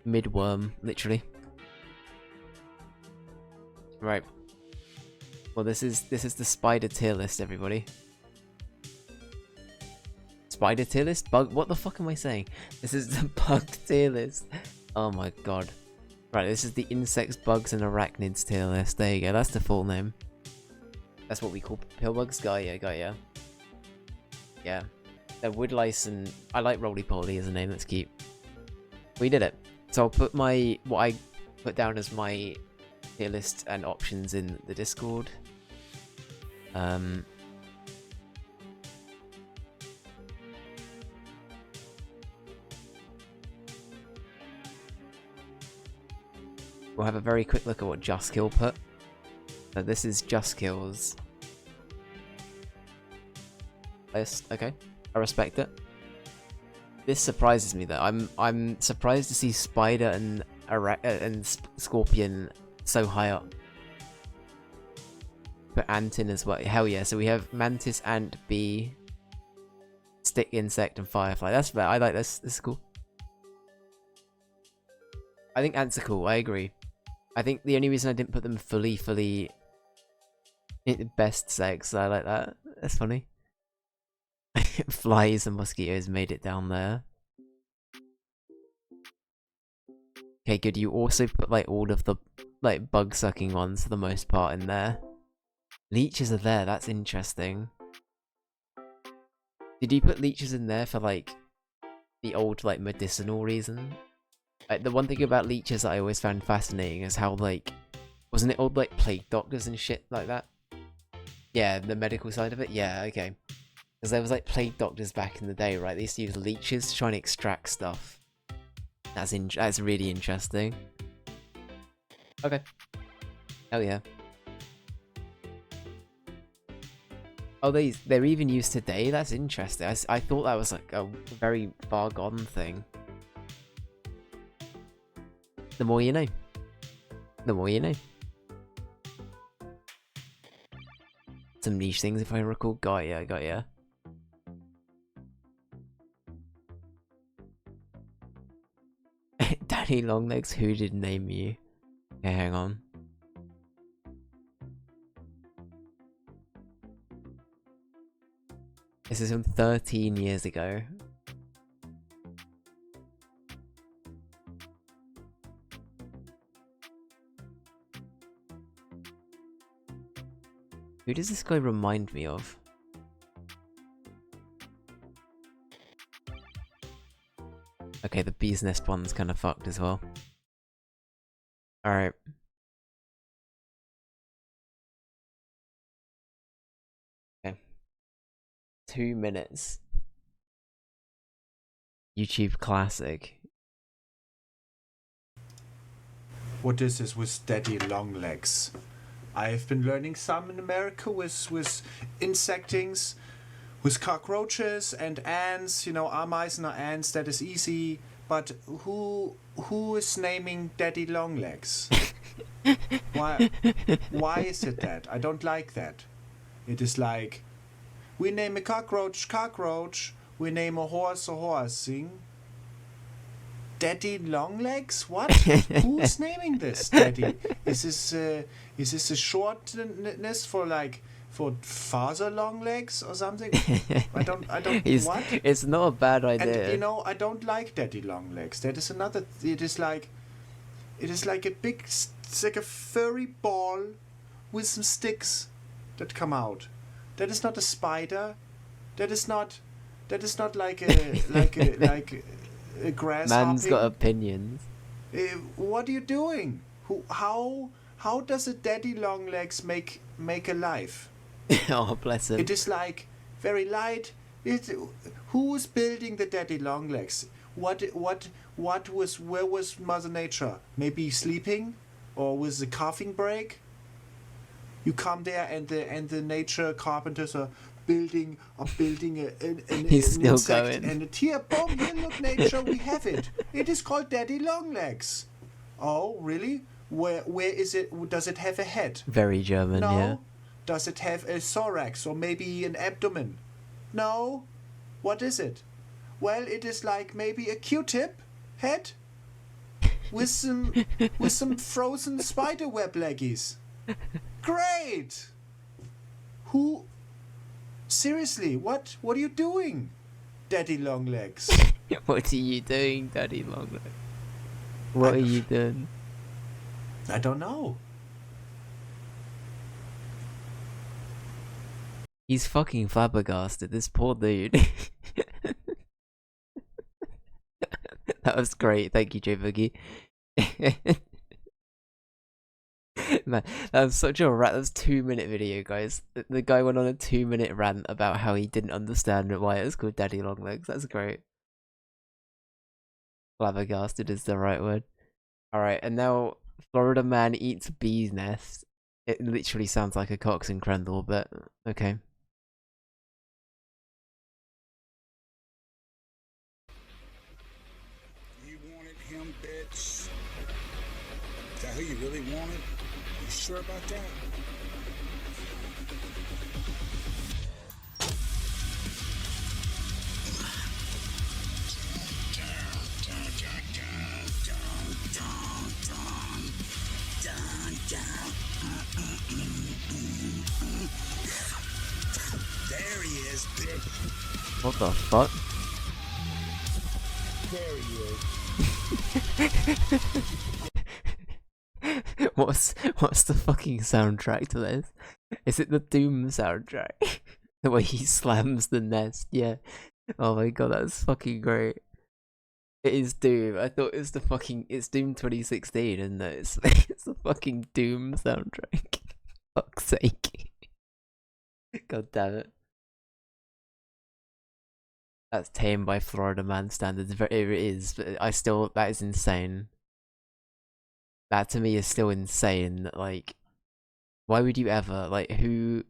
A: Mid-worm, literally. Right. Well, this is the spider tier list, everybody. Spider tier list? Bug? What the fuck am I saying? This is the bug tier list. Oh my god. Right, this is the insects, bugs, and arachnids tier list. There you go, that's the full name. That's what we call pillbugs? Gaia. Yeah. They're woodlice and... I like roly-poly as a name, that's cute. We did it. So I'll put what I put down as my tier list and options in the Discord. We'll have a very quick look at what Justkill put. So this is Justkill's list. Okay, I respect it. This surprises me though. I'm surprised to see Spider and Scorpion so high up. Put Ant in as well. Hell yeah! So we have Mantis, Ant, Bee, Stick Insect, and Firefly. That's fair. I like this. This is cool. I think ants are cool. I agree. I think the only reason I didn't put them fully best sex. I like that. That's funny. Flies and mosquitoes made it down there. Okay, good. You also put like all of the like bug sucking ones for the most part in there. Leeches are there. That's interesting. Did you put leeches in there for like the old like medicinal reason? Like, the one thing about leeches that I always found fascinating is how, like, wasn't it old, like, plague doctors and shit like that? Yeah, the medical side of it? Yeah, okay. Because there was, like, plague doctors back in the day, right? They used to use leeches to try and extract stuff. That's really interesting. Okay. Hell yeah. Oh, they're even used today? That's interesting. I thought that was, like, a very far gone thing. The more you know. The more you know. Some niche things, if I recall. Gaia. Daddy Longlegs, who did name you? Okay, hang on. This is from 13 years ago. Who does this guy remind me of? Okay, the bee's nest one's kind of fucked as well. Alright. Okay. 2 minutes. YouTube classic.
B: What is this with daddy long legs? I've been learning some in America with insectings, with cockroaches and ants. You know, Ameisen are ants. That is easy. But who is naming daddy long legs? Why is it that? I don't like that. It is like, we name a cockroach. We name a horse thing. Daddy Longlegs? What? Who's naming this Daddy? Is this a shortness for Father Longlegs or something? I don't. What?
A: It's not a bad idea.
B: And you know, I don't like Daddy Longlegs. That is another. It is like a big, it's like a furry ball with some sticks that come out. That is not a spider. That is not like a grasshopper.
A: Man's got opinions.
B: What are you doing? How does a daddy long legs make a life?
A: Oh, bless him.
B: It is like very light. Who's building the daddy long legs? Where was Mother Nature? Maybe sleeping, or with the coughing break? You come there and the nature carpenters are building
A: He's still
B: insect,
A: going.
B: and here, boom, here, look, nature, we have it. It is called daddy long legs. Oh, really? Where is it? Does it have a head?
A: Very German,
B: No.
A: yeah.
B: Does it have a thorax or maybe an abdomen? No. What is it? Well, it is like maybe a Q-tip head with some frozen spider web leggies. Great. Who? Seriously, what are you doing, Daddy Longlegs?
A: What are you doing, Daddy Longlegs? What are you doing?
B: I don't know.
A: He's fucking flabbergasted, this poor dude. That was great, thank you, J Boogie. Man, that was such a rant. That was a 2-minute video, guys. The guy went on a 2-minute rant about how he didn't understand why it was called Daddy Longlegs. That's great. Flabbergasted is the right word. Alright, and now Florida man eats bee's nest. It literally sounds like a Cox and Crendel, but okay.
C: You wanted him, bitch? Is that who you really wanted? You sure about that? There he is, bitch.
A: What the fuck?
C: There he is.
A: What's the fucking soundtrack to this? Is it the Doom soundtrack? The way he slams the nest, yeah. Oh my god, that's fucking great. It is Doom. I thought it was it's Doom 2016, isn't it? It's the fucking Doom soundtrack. Fuck's sake. God damn it. That's tame by Florida man standards. It is, but that is insane. That to me is still insane. Like, why would you ever, like, who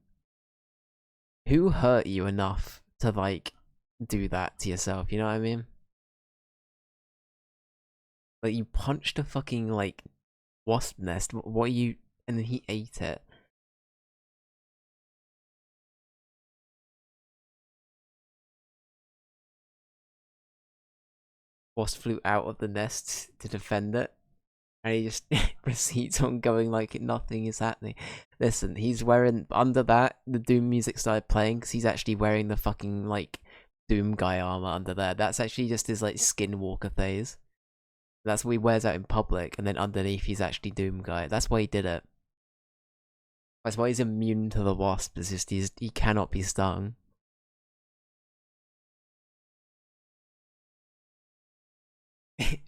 A: hurt you enough to, like, do that to yourself? You know what I mean? Like, you punched a fucking, like, wasp nest. What are you? And then he ate it. Wasp flew out of the nest to defend it. And he just proceeds on going like nothing is happening. Listen, he's wearing, under that, the Doom music started playing because he's actually wearing the fucking, like, Doom guy armor under there. That's actually just his, like, skinwalker phase. That's what he wears out in public, and then underneath he's actually Doom guy. That's why he did it. That's why he's immune to the wasp, it's just he cannot be stung.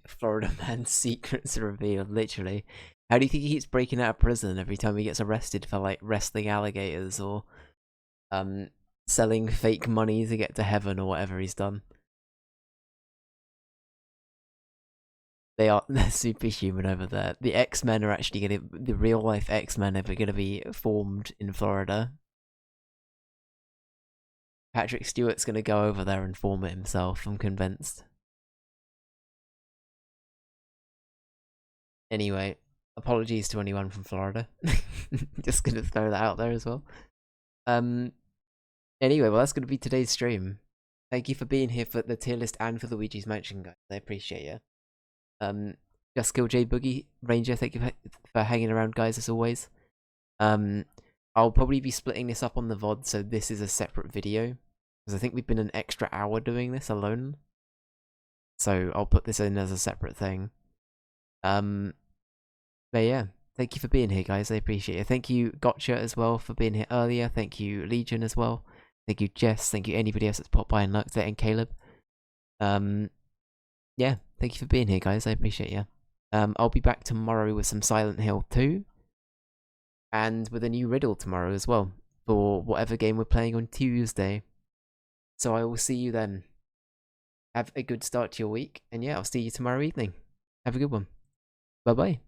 A: Florida man's secrets revealed, literally. How do you think he keeps breaking out of prison every time he gets arrested for, like, wrestling alligators or, selling fake money to get to heaven or whatever he's done? They're superhuman over there. The X-Men are actually the real-life X-Men are gonna be formed in Florida. Patrick Stewart's gonna go over there and form it himself, I'm convinced. Anyway, apologies to anyone from Florida. Just gonna throw that out there as well. Anyway, well, that's gonna be today's stream. Thank you for being here for the tier list and for Luigi's Mansion, guys. I appreciate you. Just Kill J Boogie Ranger, thank you for hanging around, guys, as always. I'll probably be splitting this up on the VOD, so this is a separate video. Because I think we've been an extra hour doing this alone. So I'll put this in as a separate thing. But yeah, thank you for being here, guys. I appreciate it. Thank you, Gotcha, as well, for being here earlier. Thank you, Legion, as well. Thank you, Jess. Thank you, anybody else that's popped by and looked at, and Caleb. Yeah, thank you for being here, guys. I appreciate you. I'll be back tomorrow with some Silent Hill 2. And with a new riddle tomorrow as well, for whatever game we're playing on Tuesday. So I will see you then. Have a good start to your week. And yeah, I'll see you tomorrow evening. Have a good one. Bye-bye.